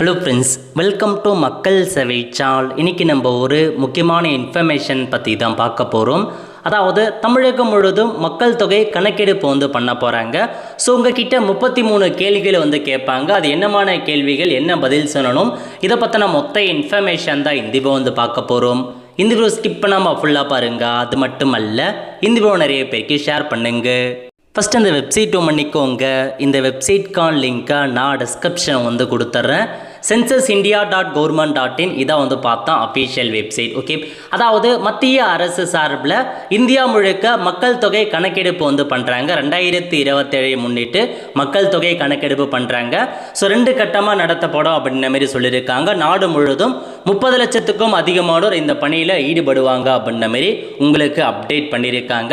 Hello friends, welcome to மக்கள் சேவை channel. இன்றைக்கி நம்ம ஒரு முக்கியமான இன்ஃபர்மேஷன் பற்றி தான் பார்க்க போகிறோம். அதாவது தமிழகம் முழுவதும் மக்கள் தொகை கணக்கெடுப்பு பண்ண போகிறாங்க. ஸோ உங்ககிட்ட 33 கேள்விகள் கேட்பாங்க. அது என்னமான கேள்விகள், என்ன பதில் சொல்லணும், இதை பற்றின மொத்த இன்ஃபர்மேஷன் தான் இந்த வீடியோ பார்க்க போகிறோம். இந்த வீடியோ ஸ்கிப் பண்ணாமல் ஃபுல்லாக பாருங்கள். அது மட்டும் அல்ல, இந்த வீடியோ நிறைய பேருக்கு ஷேர் பண்ணுங்கள். ஃபஸ்ட் அந்த வெப்சைட் பண்ணிக்கோங்க. இந்த வெப்சைட்கான லிங்க்கை நான் டிஸ்கிரிப்ஷன் கொடுத்துட்றேன். censusindia.government.in இதான் பார்த்தா அஃபீஷியல் வெப்சைட். ஓகே, அதாவது மத்திய அரசு சார்பில் இந்தியா முழுக்க மக்கள் தொகை கணக்கெடுப்பு பண்ணுறாங்க. 2027 முன்னிட்டு மக்கள் தொகை கணக்கெடுப்பு பண்ணுறாங்க. ஸோ 2 கட்டமாக நடத்தப்படும் அப்படின்ற மாதிரி சொல்லியிருக்காங்க. நாடு முழுவதும் 30 லட்சத்துக்கும் அதிகமானோர் இந்த பணியில் ஈடுபடுவாங்க அப்படின்ற மாதிரி உங்களுக்கு அப்டேட் பண்ணியிருக்காங்க.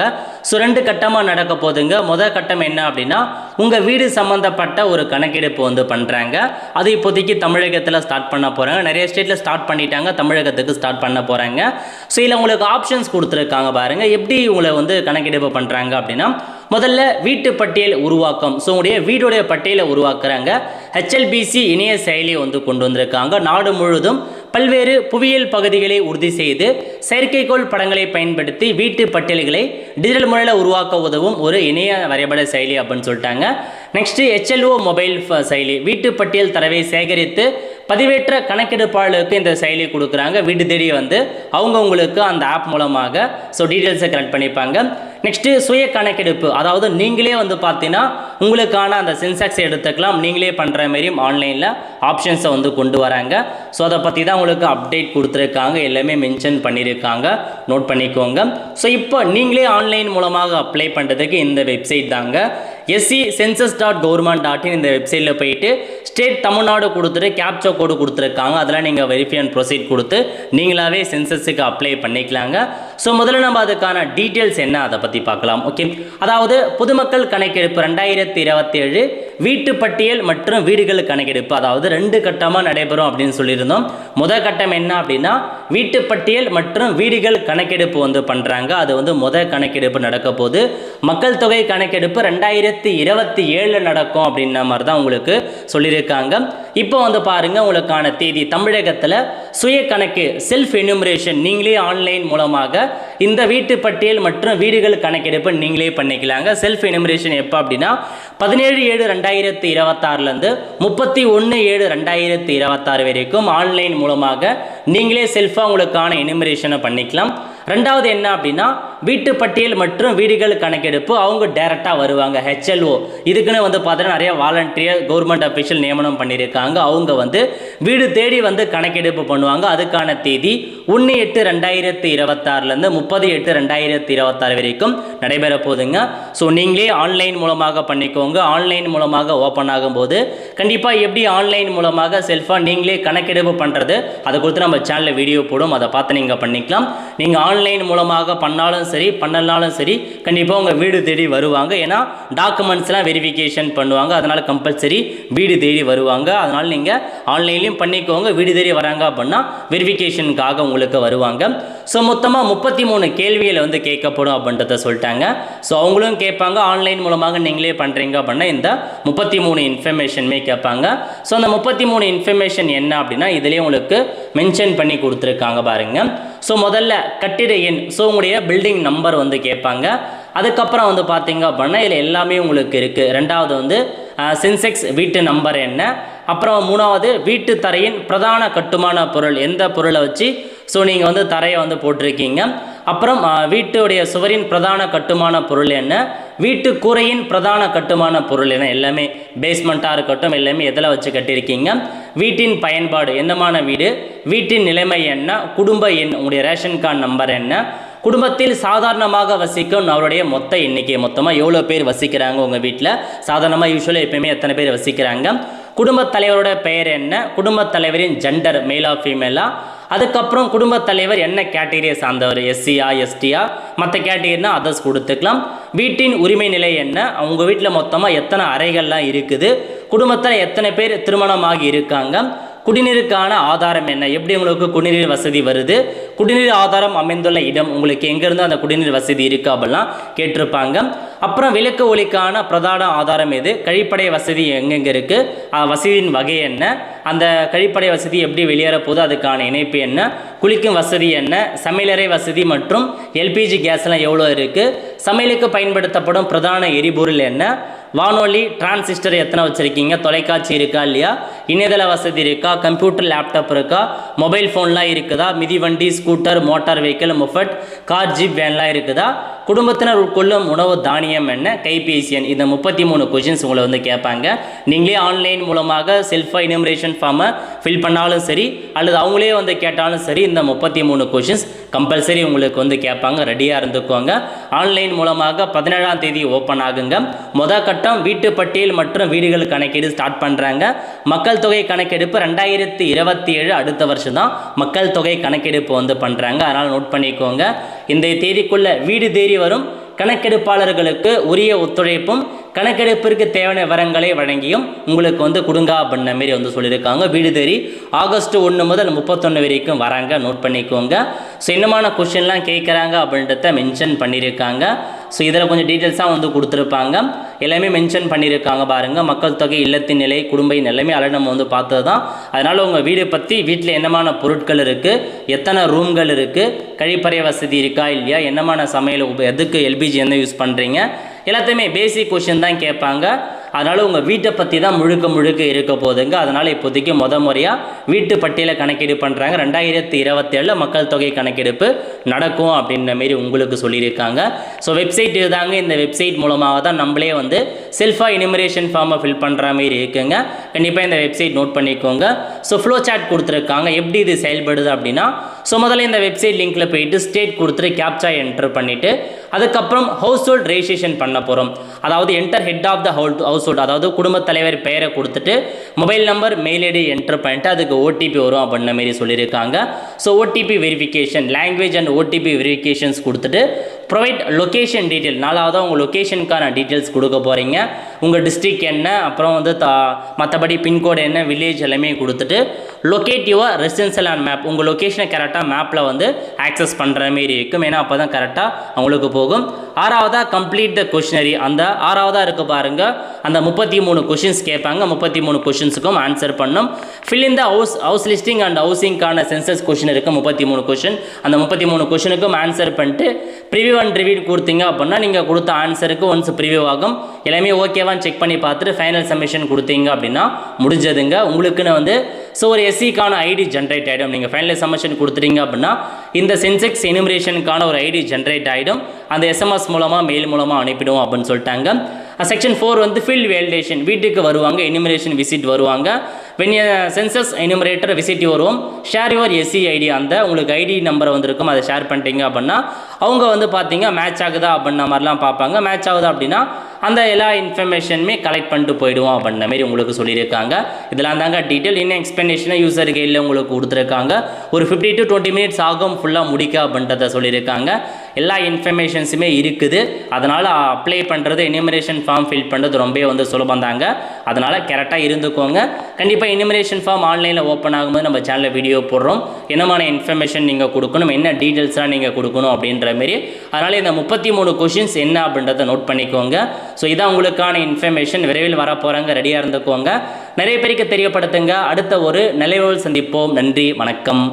ஸோ 2 கட்டமாக நடக்க போதுங்க. முதல் கட்டம் என்ன அப்படின்னா, உங்கள் வீடு சம்மந்தப்பட்ட ஒரு கணக்கெடுப்பு பண்ணுறாங்க. அது இப்போதைக்கு தமிழகத்தில் ஸ்டார்ட் பண்ண போகிறாங்க. நிறைய ஸ்டேட்டில் ஸ்டார்ட் பண்ணிட்டாங்க, தமிழகத்துக்கு ஸ்டார்ட் பண்ண போகிறாங்க. ஸோ இதில் உங்களுக்கு ஆப்ஷன்ஸ் கொடுத்துருக்காங்க பாருங்கள். எப்படி உங்களை கணக்கெடுப்பு பண்ணுறாங்க அப்படின்னா, முதல்ல வீட்டு பட்டியல் உருவாக்கம். ஸோ உங்களுடைய வீடுடைய பட்டியலை உருவாக்குறாங்க. HLBC இணைய செயலி கொண்டு வந்திருக்காங்க. நாடு முழுவதும் பல்வேறு புவியியல் பகுதிகளை உறுதி செய்து செயற்கைக்கோள் படங்களை பயன்படுத்தி வீட்டு பட்டியல்களை டிஜிட்டல் முறையில் உருவாக்க உதவும் ஒரு இணைய வரைபட செயலி அப்படின்னு சொல்லிட்டாங்க. நெக்ஸ்ட் HLO மொபைல் செயலி. வீட்டு பட்டியல் தரவை சேகரித்து பதிவேற்ற கணக்கெடுப்பாளருக்கு இந்த செயலி கொடுக்குறாங்க. வீடு தேடி அவங்கவுங்களுக்கு அந்த ஆப் மூலமாக டீட்டெயில்ஸை கலெக்ட் பண்ணிப்பாங்க. நெக்ஸ்ட்டு சுய கணக்கெடுப்பு. அதாவது நீங்களே பார்த்தீங்கன்னா உங்களுக்கான அந்த சென்செக்ஸ் எடுத்துக்கலாம். நீங்களே பண்ணுற மாதிரியும் ஆன்லைனில் ஆப்ஷன்ஸை கொண்டு வராங்க. ஸோ அதை பற்றி தான் உங்களுக்கு அப்டேட் கொடுத்துருக்காங்க. எல்லாமே மென்ஷன் பண்ணியிருக்காங்க, நோட் பண்ணிக்கோங்க. ஸோ இப்போ நீங்களே ஆன்லைன் மூலமாக அப்ளை பண்ணுறதுக்கு இந்த வெப்சைட் தாங்க. census.government.in இந்த வெப்சைட்டில் போயிட்டு ஸ்டேட் தமிழ்நாடு கொடுத்துட்டு கேப்சா கோடு கொடுத்துருக்காங்க. அதெல்லாம் நீங்கள் வெரிஃபை அண்ட் ப்ரொசீட் கொடுத்து நீங்களாவே சென்சஸுக்கு அப்ளை பண்ணிக்கலாங்க. ஸோ முதல்ல நம்ம அதுக்கான டீட்டெயில்ஸ் என்ன அதை பற்றி பார்க்கலாம். ஓகே, அதாவது பொதுமக்கள் கணக்கெடுப்பு 2027 வீட்டு பட்டியல் மற்றும் வீடுகள் கணக்கெடுப்பு, அதாவது 2 கட்டமாக நடைபெறும் அப்படின்னு சொல்லியிருந்தோம். முதல் கட்டம் என்ன அப்படின்னா, வீட்டு பட்டியல் மற்றும் வீடுகள் கணக்கெடுப்பு பண்ணுறாங்க. அது முதல் கணக்கெடுப்பு நடக்க போது. மக்கள் தொகை கணக்கெடுப்பு 2027 நடக்கும் அப்படின்ற மாதிரி தான் உங்களுக்கு சொல்லியிருக்காங்க. இப்போ பாருங்க, உங்களுக்கான தேதி தமிழகத்தில் சுய கணக்கு செல்ஃப் எனுமரேஷன் நீங்களே ஆன்லைன் மூலமாக இந்த வீட்டு பட்டியல் மற்றும் வீடுகள் கணக்கெடுப்பு நீங்களே பண்ணிக்கலாங்க. செல்ஃப் எனுமரேஷன் எப்போ அப்படின்னா 17/7/2026 31/7/2026 வரைக்கும் ஆன்லைன் மூலமாக நீங்களே செல்ஃபாக உங்களுக்கான எனுமரேஷனை பண்ணிக்கலாம். ரெண்டாவது என்ன அப்படின்னா, வீட்டு பட்டியல் மற்றும் வீடுகள் கணக்கெடுப்பு அவங்க டைரெக்டாக வருவாங்க. HLO இதுக்குன்னு பார்த்தீங்கன்னா நிறைய வாலண்டியர் கவர்மெண்ட் அஃபிஷியல் நியமனம் பண்ணியிருக்காங்க. அவங்க வீடு தேடி கணக்கெடுப்பு பண்ணுவாங்க. அதுக்கான தேதி 1/8/2026 30/8/2026 வரைக்கும் நடைபெற போகுதுங்க. ஸோ நீங்களே ஆன்லைன் மூலமாக பண்ணிக்கோங்க. ஆன்லைன் மூலமாக ஓப்பன் ஆகும்போது கண்டிப்பாக எப்படி ஆன்லைன் மூலமாக செல்ஃபாக நீங்களே கணக்கெடுப்பு பண்ணுறது அதை கொடுத்து நம்ம சேனலில் வீடியோ போடும், அதை பார்த்து நீங்கள் பண்ணிக்கலாம். நீங்கள் ஆன்லைன் மூலமாக பண்ணாலும் சரி பண்ணலாலும் சரி கண்டிப்பாக உங்கள் வீடு தேடி வருவாங்க. ஏன்னா டாக்குமெண்ட்ஸ்லாம் வெரிஃபிகேஷன் பண்ணுவாங்க. அதனால் கம்பல்சரி வீடு தேடி வருவாங்க. அதனால் நீங்கள் ஆன்லைன்லையும் பண்ணிக்கோங்க. வீடு தேடி வராங்க அப்படின்னா வெரிஃபிகேஷனுக்காக உங்களுக்கு வருவாங்க. ஸோ மொத்தமாக 33 கேள்விகளை கேட்கப்படும் அப்படின்றத சொல்லிட்டாங்க. ஸோ அவங்களும் கேட்பாங்க. ஆன்லைன் மூலமாக நீங்களே பண்ணுறீங்க அப்படின்னா இந்த 33 இன்ஃபர்மேஷனுமே கேட்பாங்க. ஸோ அந்த 33 இன்ஃபர்மேஷன் என்ன அப்படின்னா இதிலே உங்களுக்கு மென்ஷன் பண்ணி கொடுத்துருக்காங்க பாருங்க. ஸோ முதல்ல கட்டிட எண், ஸோ உங்களுடைய பில்டிங் நம்பர் கேட்பாங்க. அதுக்கப்புறம் பார்த்தீங்க அப்படின்னா இதில் எல்லாமே உங்களுக்கு இருக்குது. ரெண்டாவது சென்செக்ஸ் வீட்டு நம்பர் என்ன, அப்புறம் மூணாவது வீட்டு தரையின் பிரதான கட்டுமான பொருள், எந்த பொருளை வச்சு நீங்கள் தரையை போட்டிருக்கீங்க. அப்புறம் வீட்டுடைய சுவரின் பிரதான கட்டுமான பொருள் என்ன, வீட்டு கூரையின் பிரதான கட்டுமான பொருள் என்ன, எல்லாமே பேஸ்மெண்ட்டாக இருக்கட்டும் எல்லாமே எதில் வச்சு கட்டியிருக்கீங்க. வீட்டின் பயன்பாடு, என்னமான வீடு, வீட்டின் நிலைமை என்ன, குடும்ப எண், உங்களுடைய ரேஷன் கார்டு நம்பர் என்ன, குடும்பத்தில் சாதாரணமாக வசிக்கும் அவருடைய மொத்த எண்ணிக்கை, மொத்தமாக எவ்வளோ பேர் வசிக்கிறாங்க உங்கள் வீட்டில், சாதாரணமாக யூஸ்வலாக எப்பயுமே எத்தனை பேர் வசிக்கிறாங்க, குடும்பத் தலைவரோட பெயர் என்ன, குடும்பத் தலைவரின் ஜெண்டர் மேலா ஃபீமேலா, அதுக்கப்புறம் குடும்பத் தலைவர் என்ன கேட்டகரியை சார்ந்தவர், SCயா STயா, மற்ற கேட்டகரினா அதர்ஸ் கொடுத்துக்கலாம். வீட்டின் உரிமை நிலை என்ன, அவங்க வீட்டில் மொத்தமாக எத்தனை அறைகள்லாம் இருக்குது, குடும்பத்தில் எத்தனை பேர் திருமணமாகி இருக்காங்க, குடிநீருக்கான ஆதாரம் என்ன, எப்படி உங்களுக்கு குடிநீர் வசதி வருது, குடிநீர் ஆதாரம் அமைந்துள்ள இடம் உங்களுக்கு எங்கேருந்து அந்த குடிநீர் வசதி இருக்குது அப்படிலாம் கேட்டிருப்பாங்க. அப்புறம் விளக்கு ஒளிக்கான பிரதான ஆதாரம் எது, கழிப்படை வசதி எங்கெங்கே இருக்குது, வசதியின் வகை என்ன, அந்த கழிப்படை வசதி எப்படி வெளியேற போது அதுக்கான இணைப்பு என்ன, குளிக்கும் வசதி என்ன, சமையலறை வசதி மற்றும் எல்பிஜி கேஸ்லாம் எவ்வளோ இருக்குது, சமையலுக்கு பயன்படுத்தப்படும் பிரதான எரிபொருள் என்ன, வானொலி டிரான்சிஸ்டர் எத்தனை வச்சுருக்கீங்க, தொலைக்காட்சி இருக்கா இல்லையா, இணையதள வசதி இருக்கா, கம்ப்யூட்டர் லேப்டாப் இருக்கா, மொபைல் ஃபோன்லாம் இருக்குதா, மிதிவண்டி scooter motor vehicle moped car jeep வேன்லாம் இருக்குதா, குடும்பத்தினர் உட்கொள்ளும் உணவு தானியம் என்ன, கைபேசி எண். இந்த 33 கொஷின்ஸ் உங்களை வந்து கேட்பாங்க. நீங்களே ஆன்லைன் மூலமாக செல்ஃபாக எனுமரேஷன் ஃபார்மை ஃபில் பண்ணாலும் சரி அல்லது அவங்களே வந்து கேட்டாலும் சரி இந்த 33 கொஷின்ஸ் கம்பல்சரி உங்களுக்கு வந்து கேட்பாங்க. ரெடியாக இருந்துக்கோங்க. ஆன்லைன் மூலமாக 17ஆம் தேதி ஓப்பன் ஆகுங்க. மொதல் கட்டம் வீட்டு பட்டியல் மற்றும் வீடுகள் கணக்கீடு ஸ்டார்ட் பண்ணுறாங்க. மக்கள் தொகை கணக்கெடுப்பு 2027 அடுத்த வருஷம் தான் மக்கள் தொகை கணக்கெடுப்பு வந்து பண்ணுறாங்க. அதனால் நோட் பண்ணிக்கோங்க. இந்த தேதிக்குள்ள வீடு தேடி வரும் கணக்கெடுப்பாளர்களுக்கு உரிய ஒத்துழைப்பும் கணக்கெடுப்பிற்கு தேவையான விவரங்களை வழங்கியும் உங்களுக்கு வந்து கொடுங்க அப்படின்ன மாரி வந்து சொல்லியிருக்காங்க. வீடு தேடி ஆகஸ்ட் 1 முதல் 31 வரைக்கும் வராங்க. நோட் பண்ணிக்கோங்க. ஸோ என்னமான கொஷின்லாம் கேட்குறாங்க அப்படின்றத மென்ஷன் பண்ணியிருக்காங்க. ஸோ இதில் கொஞ்சம் டீட்டெயில்ஸாக வந்து கொடுத்துருப்பாங்க. எல்லாமே மென்ஷன் பண்ணியிருக்காங்க பாருங்கள். மக்கள் தொகை, இல்லத்தின் நிலை, குடும்ப எல்லாமே ஆல்ரெடி நம்ம வந்து பார்த்தது தான். அதனால் உங்கள் வீடு பற்றி வீட்டில் என்னமான பொருட்கள் இருக்குது, எத்தனை ரூம்கள் இருக்குது, கழிப்பறை வசதி இருக்கா இல்லையா, என்னமான சமையல், எதுக்கு எல்பிஜி என்ன யூஸ் பண்ணுறீங்க, எல்லாத்தையுமே பேசிக் கொஷின் தான் கேட்பாங்க. அதனால் உங்கள் வீட்டை பற்றி தான் முழுக்க இருக்க போதுங்க. அதனால் இப்போதைக்கு முறையாக வீட்டு பட்டியலை கணக்கெடு பண்ணுறாங்க. 2027 மக்கள் தொகை கணக்கெடுப்பு நடக்கும் அப்படின்ற மாரி உங்களுக்கு சொல்லியிருக்காங்க. ஸோ வெப்சைட் இதுதாங்க. இந்த வெப்சைட் மூலமாக தான் நம்மளே வந்து செல்ஃபாக எனுமரேஷன் ஃபார்மை ஃபில் பண்ணுற மாரி இருக்குங்க. கண்டிப்பாக இந்த வெப்சைட் நோட் பண்ணிக்கோங்க. ஸோ ஃப்ளோ சாட் கொடுத்துருக்காங்க. எப்படி இது செயல்படுது அப்படின்னா, ஸோ முதல்ல இந்த வெப்சைட் லிங்க்கில் போயிட்டு ஸ்டேட் கொடுத்துட்டு கேப்சா என்டர் பண்ணிவிட்டு அதுக்கப்புறம் ஹவுஸ் ஹோல்ட் ரெஜிஸ்ட்ரேஷன் பண்ண போகிறோம். அதாவது enter head of the household, அதாவது குடும்பத் தலைவர் பெயரை கொடுத்துட்டு mobile number, mail ID enter பண்ணிட்டு அதுக்கு ஓடிபி வரும் அப்படின்ன மாரி சொல்லியிருக்காங்க. So OTP verification, language and OTP verifications கொடுத்துட்டு ப்ரொவைட் லொக்கேஷன் டீட்டெயில், நாலாவது உங்கள் லொக்கேஷனுக்கான டீட்டெயில்ஸ் கொடுக்க போகிறீங்க. உங்கள் டிஸ்ட்ரிக் என்ன, அப்புறம் வந்து மற்றபடி பின்கோடு என்ன, வில்லேஜ் எல்லாமே கொடுத்துட்டு locate your residential and map, உங்கள் லொக்கேஷனை கரெக்டாக மேப்பில் வந்து ஆக்சஸ் பண்ணுற மாரி இருக்கும். ஏன்னா அப்போ தான் கரெக்டாக அவங்களுக்கு போகும். ஆறாவதாக கம்ப்ளீட் த கொஷினரி, அந்த ஆறாவதாக இருக்க பாருங்கள். அந்த 33 கொஷின்ஸ் கேட்பாங்க. 33 கொஷின்ஸுக்கும் ஆன்சர் பண்ணும். Fill in the house listing and ஹவுசிங்கான சென்சஸ் கொஷின் இருக்குது 33 கொஷின். அந்த 33 கொஷினுக்கும் ஆன்சர் பண்ணிட்டு ப்ரிவியூ அண்ட் ரிவ்யூ கொடுத்தீங்க அப்படின்னா நீங்கள் கொடுத்த ஆன்சருக்கு ஒன்ஸ் ப்ரிவியூ ஆகும். எல்லாமே ஓகேவான்னு செக் பண்ணி பார்த்துட்டு ஃபைனல் சப்மிஷன் கொடுத்தீங்க அப்படின்னா முடிஞ்சதுங்க. உங்களுக்குன்னு வந்து ஸோ ஒரு எஸ்சிக்கான ஐடி ஜென்ரேட் ஆகிடும். நீங்கள் ஃபைனல் சப்மிஷன் கொடுத்துட்டீங்க அப்படின்னா இந்த சென்செக்ஸ் எனுமரேஷனுக்கான ஒரு ஐடி ஜென்ரேட் ஆகிடும். அந்த எஸ்எம்எஸ் மூலமாக மெயில் மூலமாக அனுப்பிடுவோம் அப்படின்னு சொல்லிட்டாங்க. செக்ஷன் 4 வந்து ஃபீல்ட் வேலிடேஷன், வீட்டுக்கு வருவாங்க, எனுமரேஷன் விசிட் வருவாங்க. when a census enumerator visit your home, share your SC ID, அந்த உங்களுக்கு ஐடி நம்பரை வந்திருக்கும், அதை ஷேர் பண்ணிட்டீங்க அப்படின்னா அவங்க வந்து பார்த்தீங்க மேட்ச் ஆகுதா அப்படின்ன மாதிரிலாம் பார்ப்பாங்க. மேட்ச் ஆகுதா அப்படின்னா அந்த எல்லா இன்ஃபர்மேஷனுமே கலெக்ட் பண்ணிட்டு போயிடுவோம் அப்படின்ற மாதிரி உங்களுக்கு சொல்லியிருக்காங்க. இதெல்லாம் தாங்க டீட்டெயில். இன்னும் எக்ஸ்பிளனேஷனாக யூசர் கைடில் உங்களுக்கு கொடுத்துருக்காங்க. ஒரு 50 to 20 minutes ஆகும் ஃபுல்லாக முடிக்க அப்படின்றத சொல்லியிருக்காங்க. எல்லா இன்ஃபர்மேஷன்ஸுமே இருக்குது. அதனால் அப்ளை பண்ணுறது, எனுமரேஷன் ஃபார்ம் ஃபில் பண்ணுறது ரொம்ப வந்து சுலபம் தாங்க. அதனால் கரெக்டாக இருந்துக்கோங்க. கண்டிப்பாக எனுமரேஷன் ஃபார்ம் ஆன்லைனில் ஓப்பன் ஆகும்போது நம்ம சேனலில் வீடியோ போடுறோம். என்னமான இன்ஃபர்மேஷன் நீங்கள் கொடுக்கணும், என்ன டீட்டெயில்ஸ்லாம் நீங்கள் கொடுக்கணும் அப்படின்ற மாரி. அதனால் இந்த 33 கொஷின்ஸ் என்ன அப்படின்றத நோட் பண்ணிக்கோங்க. ஸோ இதான் உங்களுக்கான இன்ஃபர்மேஷன். விரைவில் வர போகிறாங்க, ரெடியாக இருந்துக்கோங்க. நிறைய பேருக்கு தெரியப்படுத்துங்க. அடுத்த ஒரு நிலையோடு சந்திப்போம். நன்றி, வணக்கம்.